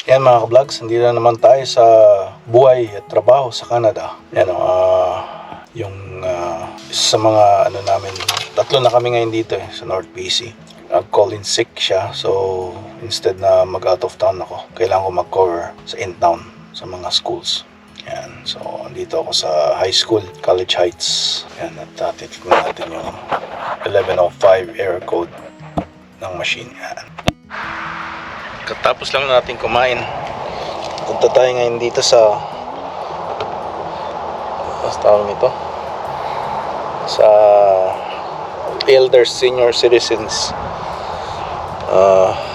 Yan mga ka-vlogs, hindi na naman tayo sa buhay at trabaho sa Canada. Yan isa sa mga namin, tatlo na kami ngayon dito sa North BC. Nag-call in sick siya, so instead na mag out of town ako, kailangan ko mag-cover sa in-town sa mga schools. Yan, so andito ako sa high school, College Heights. Yan, at titignan natin yung 1105 error code ng machine. Yan. Katapos lang natin kumain, punta tayo ngayon dito sa tawag nito, sa elder senior citizens.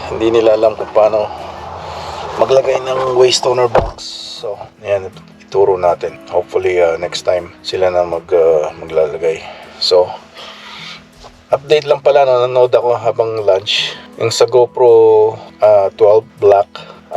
Hindi nila alam kung paano maglagay ng waste donor box, so yan, ituro natin. Hopefully next time sila na maglalagay. So update lang pala, nanonood ako habang lunch yung sa GoPro 12 Black.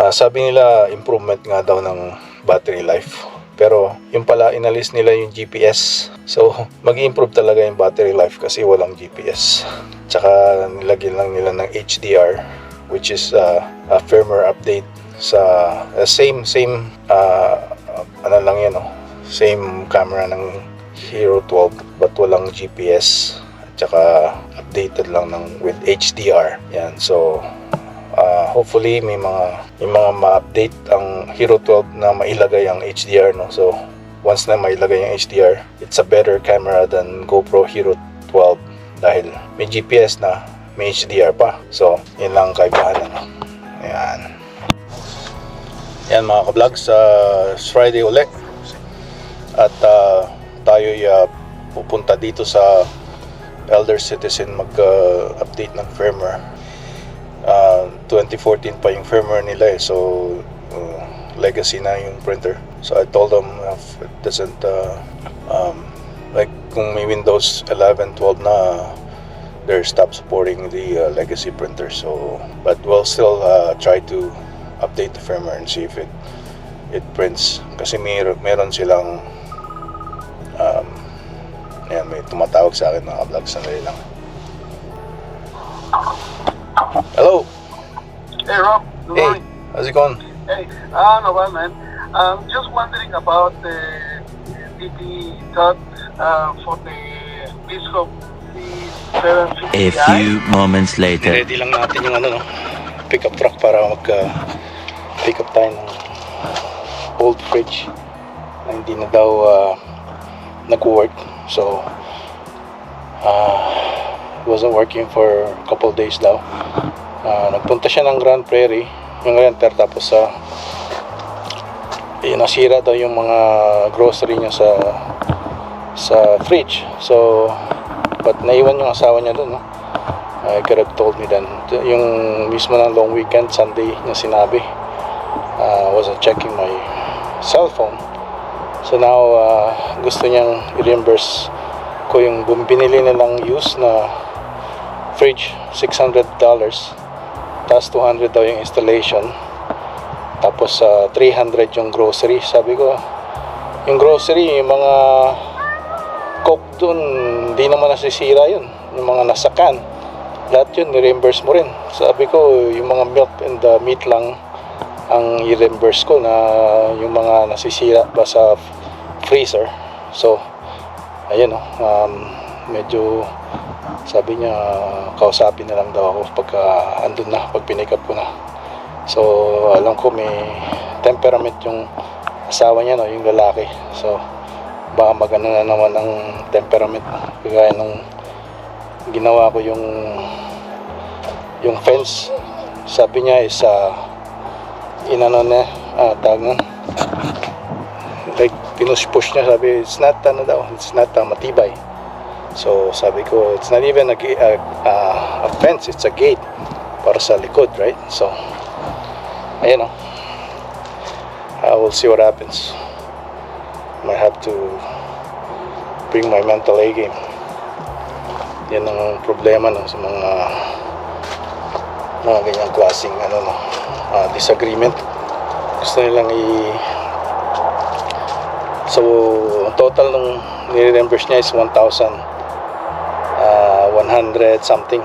Sabi nila improvement nga daw ng battery life, pero yung pala inalis nila yung GPS, so mag-improve talaga yung battery life kasi walang GPS. Tsaka nilagyan lang nila ng HDR, which is a firmware update sa same lang yan, same camera ng Hero 12 but walang GPS. Tsaka updated lang with HDR. Yan, so hopefully may mga ma-update ang Hero 12 na mailagay ang HDR, no? So once na mailagay ang HDR, it's a better camera than GoPro Hero 12 dahil may GPS na, may HDR pa. So yun lang ang kaibahan, Ayan. Yan mga ka-vlogs, Friday ulit. At tayo'y pupunta dito sa elder citizen mag-update ng firmware. 2014 pa yung firmware nila so legacy na yung printer. So I told them if it doesn't like kung may Windows 11, 12 na, they're stop supporting the legacy printer. So but we'll still try to update the firmware and see if it prints, kasi meron silang ayan, may tumatawag sa akin mga ka-vlog. Sandali lang. Hello. Hey Rob, good morning. How's it going? Hey, no bad man. Just wondering about the DP dot for the Biscop B750i. A few moments later. Ready lang natin yung pickup truck para pick up tayo ng old fridge na hindi na daw nag-work. So it wasn't working for a couple days daw. Nagpunta siya ng Grand Prairie, yung renter, tapos nasira daw yung mga grocery niya sa fridge. So but naiwan yung asawa niya doon, I could have told me then. Yung mismo ng long weekend, Sunday niya sinabi. Wasn't checking my cell phone. So now gusto niyang i-reimburse ko yung binili nilang used na fridge, $600, tapos $200 daw yung installation, tapos 300 yung grocery. Sabi ko, yung grocery, yung mga coke dun, hindi naman nasisira yun, yung mga nasa can, lahat yun ni-reimburse mo rin. Sabi ko, yung mga milk and meat lang ang i-reimburse ko, na yung mga nasisira ba sa freezer. So ayun, medyo sabi niya kausapin na lang daw ako pagka andun na, pag pinick up ko na. So alam ko may temperament yung asawa niya, yung lalaki. So baka magano na naman ang temperament, kagaya nung ginawa ko yung fence. Sabi niya is inano na tawag nun, like pinush-push niya. Sabi it's not matibay. So sabi ko it's not even a fence, it's a gate para sa likod, right? So ayan, I will see what happens. Might have to bring my mental A game. Yan ang problema sa mga ganyang klaseng disagreement. Gusto nilang so total nung nire-reimburse niya is 1,100 something.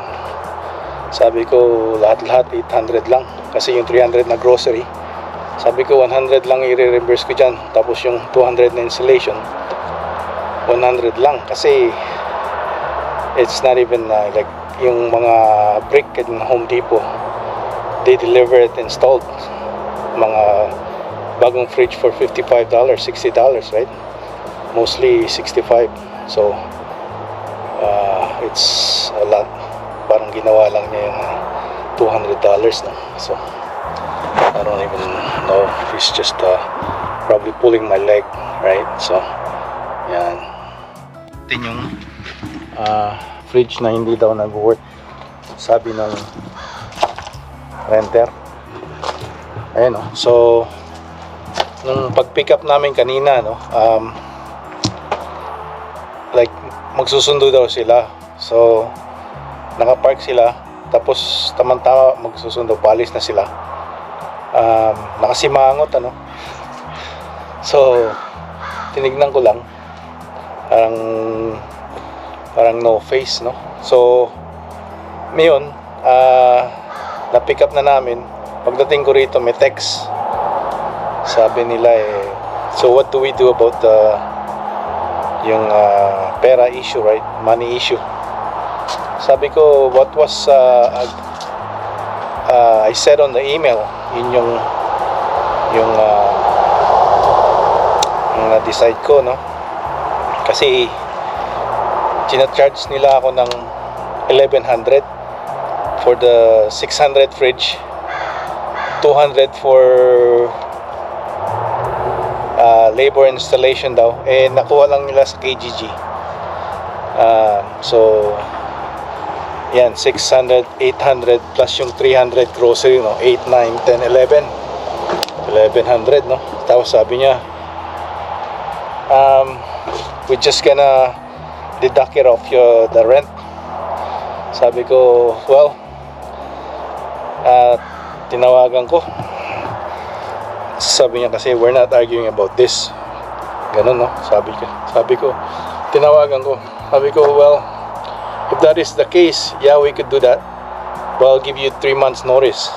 Sabi ko lahat-lahat 800 lang, kasi yung 300 na grocery Sabi ko 100 lang i-reimburse ko dyan, tapos yung 200 na installation 100 lang, kasi it's not even like yung mga brick in Home Depot, they deliver it installed, mga bagong fridge for $55, $60, right? Mostly 65. So it's a lot. Parang ginawa lang niya yung $200, no? So I don't even know, he's just probably pulling my leg, right? So yan, tin yung fridge na hindi daw nag-work, sabi ng renter. Ayun, no? So nung pag-pick up namin kanina, no, like magsusundo daw sila, so nakapark sila, tapos tamang-tama magsusundo, palis na sila. Nakasimangot, ano, so tinignan ko lang, parang no face, no. So ngayon na-pick up na namin. Pagdating ko rito, may text, sabi nila so what do we do about yung pera issue, right? Money issue. Sabi ko, what was I said on the email, yun yung na-decide ko, no? Kasi charge nila ako ng 1,100 for the 600 fridge, 200 for labor installation daw, nakuha lang nila sa KGG. So yan, 600, 800 plus yung 300 grocery, no? 8, 9, 10, 11 1,100, no? Tapos sabi niya, we're just gonna deduct it off the rent. Sabi ko, well, tinawagan ko. Sabi niya kasi, we're not arguing about this. Ganun, no? Sabi ko, tinawagan ko. Sabi ko, well, if that is the case, yeah, we could do that. But I'll give you 3 months notice.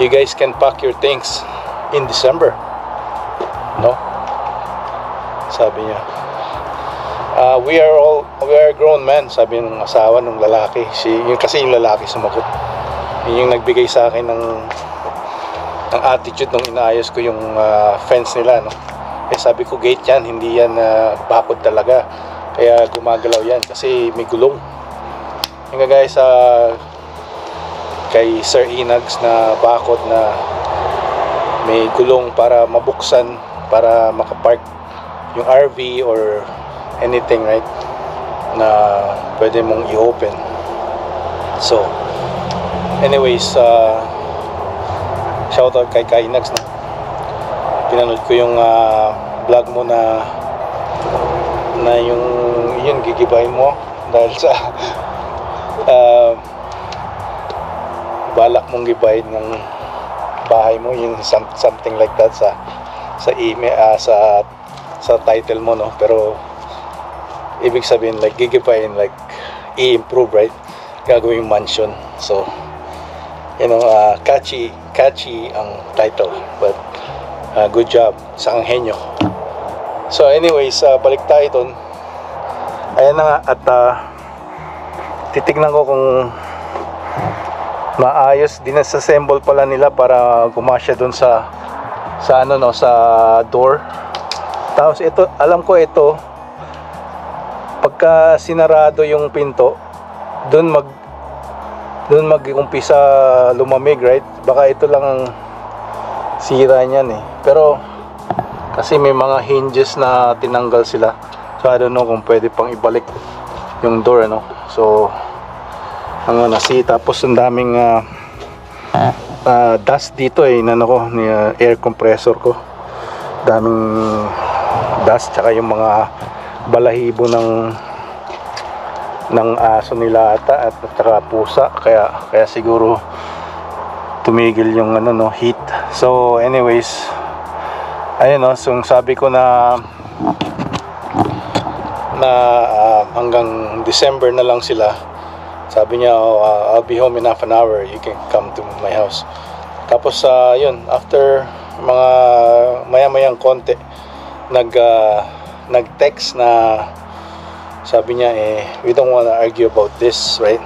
You guys can pack your things in December. No? Sabi niya, we are grown men, sabi ng asawa ng lalaki. Kasi yung lalaki sumagot. Yun yung nagbigay sa akin ng attitude nung inaayos ko yung fence nila, no? Sabi ko, gate yan, hindi yan bakod talaga. Kaya gumagalaw yan kasi may gulong. Yung kagaya sa kay Sir Inags na bakod na may gulong para mabuksan, para makapark yung RV or anything, right, na pwede mong i-open. So anyways, shoutout kay Inags, no? Pinanood ko yung vlog mo na yun gigibahin mo dahil sa balak mong gibahin ng bahay mo, yung something like that sa email, sa title mo, no? Pero ibig sabihin like gigibahin, like i-improve, right? Gagawing mansion. So you know, catchy ang title, but good job sa anghenyo. So anyways, balik tayo dun. Ayan na nga, at titignan ko kung maayos din sa assemble pala nila para gumasya dun sa ano, no, sa door. Tapos ito, alam ko ito, pagka sinarado yung pinto, dun mag-umpisa lumamig, right? Baka ito lang ang sira niyan Pero kasi may mga hinges na tinanggal sila, so I don't know kung pwede pang ibalik yung door, ano. So tapos ang daming dust dito inano ko ni air compressor ko, daming dust, tsaka yung mga balahibo ng aso nila ata at saka pusa, kaya siguro tumigil yung ano, no, heat. So anyways, ayun, no, so sabi ko na hanggang December na lang sila. Sabi niya, I'll be home in half an hour, you can come to my house. Tapos yun, after mga maya-mayang konti nag-text na sabi niya we don't wanna argue about this, right?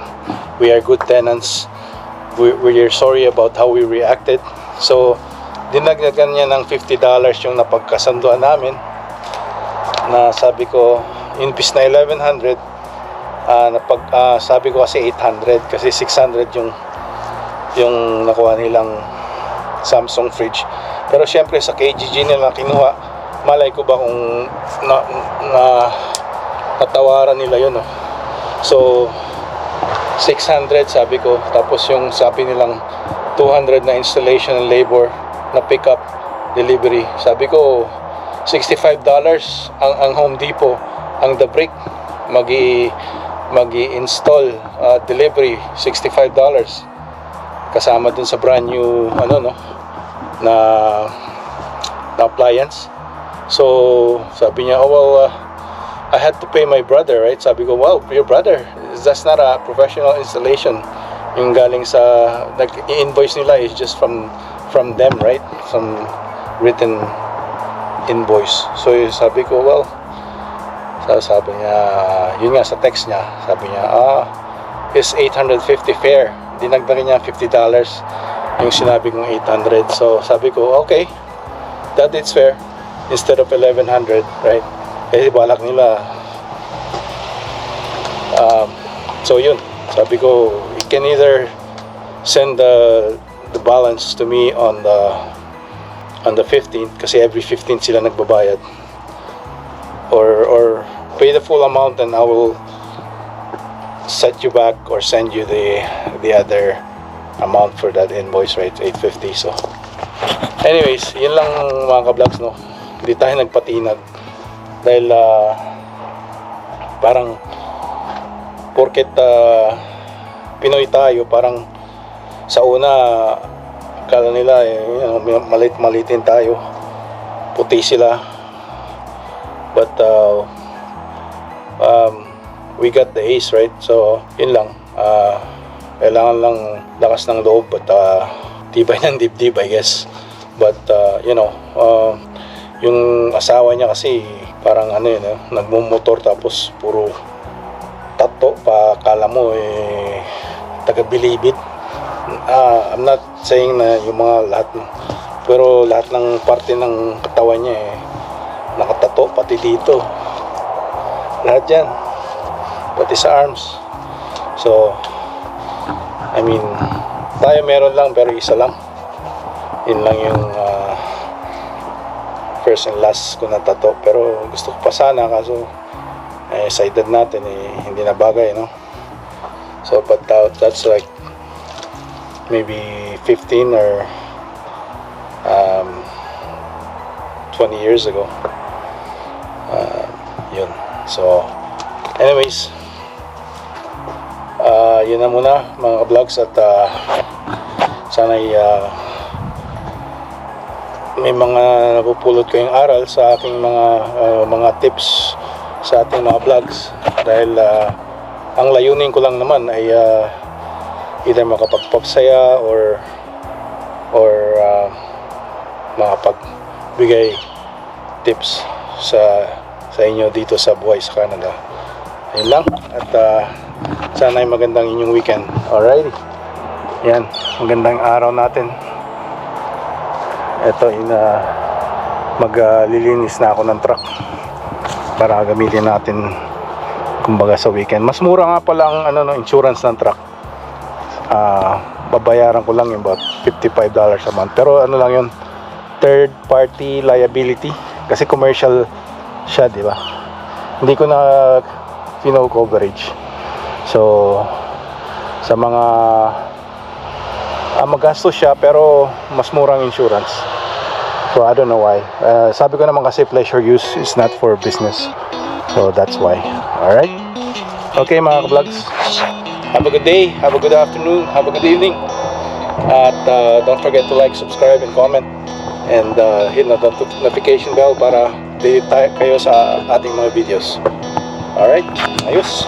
We are good tenants. We are sorry about how we reacted. So dinagdagan niya ng $50 yung napagkasunduan namin, na sabi ko inpis na 1,100, sabi ko kasi 800 kasi 600 yung nakuha nilang Samsung fridge. Pero syempre sa KGG nila kinuha, malay ko ba kung natawaran nila yun, no? So 600 sabi ko, tapos yung sabi nilang 200 na installation and labor na pick up delivery, sabi ko $65 ang Home Depot, ang the brick magi-install, delivery $65 kasama dun sa brand new na appliance. So sabi niya, I had to pay my brother, right? Sabi ko, wow, your brother, that's not a professional installation. Yung galing sa nag-invoice nila is just from them, right? Some written invoice. So sabi ko, well, sabi niya, yun nga sa text niya, sabi niya, is $850 fair. Dinagdagan niya $50 yung sinabi kong 800. So sabi ko, okay, that is fair, instead of 1,100, right? Kasi balak nila. So yun, sabi ko, you can either send the balance to me on the 15th, kasi every 15th sila nagbabayad, or pay the full amount and I will set you back or send you the other amount for that invoice, right? $850. So anyways, yun lang mga ka-vlogs, no? Hindi tayo nagpatinag dahil parang porket Pinoy tayo, parang sa una kala nila malitin tayo, puti sila, but we got the ace, right? So yun lang, kailangan lang lakas ng loob at tibay ng dibdib, I guess. But yung asawa niya kasi parang nagmumotor tapos puro tato pa, kala mo taga Bilibid. I'm not saying na yung mga lahat, pero lahat ng parte ng katawan niya nakatato, pati dito, lahat yan, pati sa arms. So I mean, tayo meron lang, pero isa lang. Yun lang yung first and last ko na tato. Pero gusto ko pa sana, kaso sa edad natin hindi na bagay, no? So but that's like maybe 15 or 20 years ago. Yun. So anyways, yun na muna mga vlogs, at sana'y may mga napupulot kayong aral sa aking mga tips sa ating mga vlogs, dahil ang layunin ko lang naman ay either makapagpapasaya or makapagbigay tips sa inyo dito sa buhay sa Canada. Yun lang, at sana ay magandang inyong weekend. Alrighty, yan, magandang araw natin. Ito, maglilinis na ako ng truck para gamitin natin kumbaga sa weekend. Mas mura nga pala ang insurance ng truck. Babayaran ko lang yung about $55 a month, pero lang yun, third party liability, kasi commercial siya, di ba? Hindi ko na coverage. So sa mga magastos siya, pero mas murang insurance. So I don't know why. Sabi ko naman kasi pleasure use is not for business. So that's why. Alright? Okay mga ka-vlogs, have a good day, have a good afternoon, have a good evening. At don't forget to like, subscribe, and comment, and hit the notification bell para update kayo sa ating mga videos. Alright? Ayos.